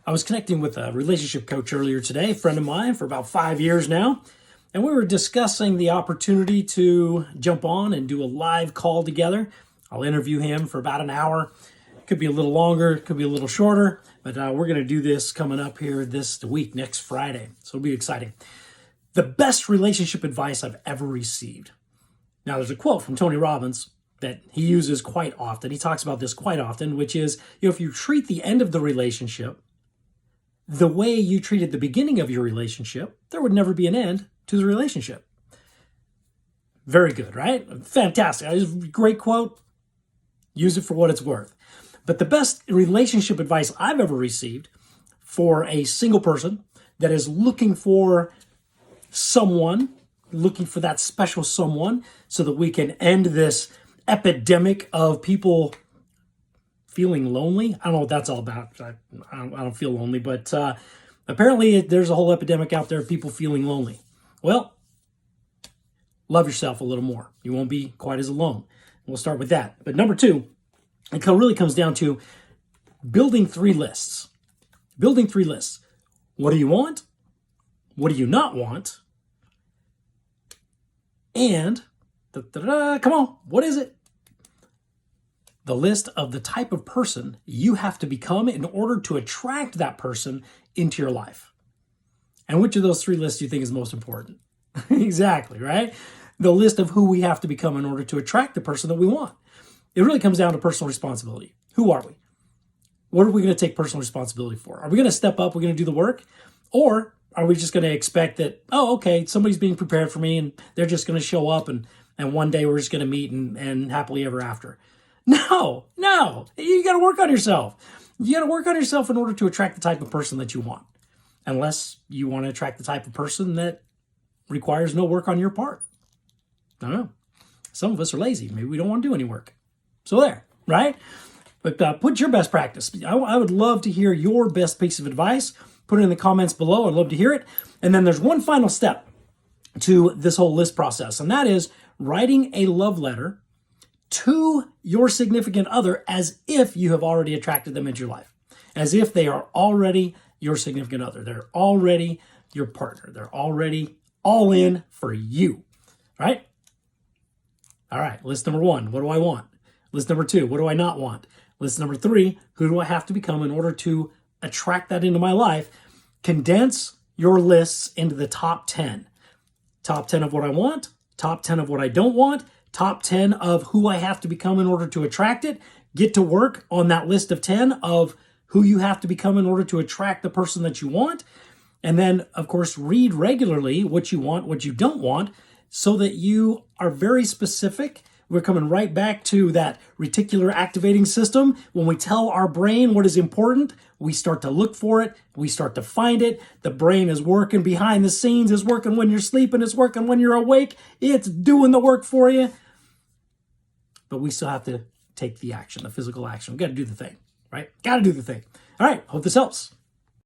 I was connecting with a relationship coach earlier today, a friend of mine for about 5 years now, and we were discussing the opportunity to jump on and do a live call together. I'll interview him for about an hour. Could be a little longer, could be a little shorter, but we're going to do this coming up here this week, next Friday. So it'll be exciting. The best relationship advice I've ever received. Now, there's a quote from Tony Robbins that he uses quite often. He talks about this quite often, which is, if you treat the end of the relationship the way you treated the beginning of your relationship, there would never be an end to the relationship. Very good, right? Fantastic. Great quote. Use it for what it's worth. But the best relationship advice I've ever received for a single person that is looking for someone, looking for that special someone so that we can end this epidemic of people feeling lonely. I don't know what that's all about. I don't feel lonely, but apparently there's a whole epidemic out there of people feeling lonely. Well, love yourself a little more. You won't be quite as alone. We'll start with that. But number two, it really comes down to building 3 lists. Building 3 lists. What do you want? What do you not want? And, come on, what is it? The list of the type of person you have to become in order to attract that person into your life. And which of those 3 lists do you think is most important? Exactly, right? The list of who we have to become in order to attract the person that we want. It really comes down to personal responsibility. Who are we? What are we going to take personal responsibility for? Are we going to step up? We're going to do the work? Or are we just going to expect that, oh, okay, somebody's being prepared for me and they're just going to show up and one day we're just going to meet and happily ever after? No. You got to work on yourself. You got to work on yourself in order to attract the type of person that you want. Unless you want to attract the type of person that requires no work on your part. I don't know. Some of us are lazy. Maybe we don't want to do any work. So there, right? But put your best practice. I would love to hear your best piece of advice. Put it in the comments below. I'd love to hear it. And then there's one final step to this whole list process, and that is writing a love letter to your significant other as if you have already attracted them into your life, as if they are already your significant other. They're already your partner. They're already all in for you, right? All right, list number 1, what do I want? List number 2, what do I not want? List number 3, who do I have to become in order to attract that into my life? Condense your lists into the top 10. Top 10 of what I want, top 10 of what I don't want, top 10 of who I have to become in order to attract it. Get to work on that list of 10 of who you have to become in order to attract the person that you want. And then, of course, read regularly what you want, what you don't want, so that you are very specific. We're coming right back to that reticular activating system. When we tell our brain what is important, we start to look for it. We start to find it. The brain is working behind the scenes. It's working when you're sleeping. It's working when you're awake. It's doing the work for you. But we still have to take the action, the physical action. We've got to do the thing, right? Got to do the thing. All right. Hope this helps.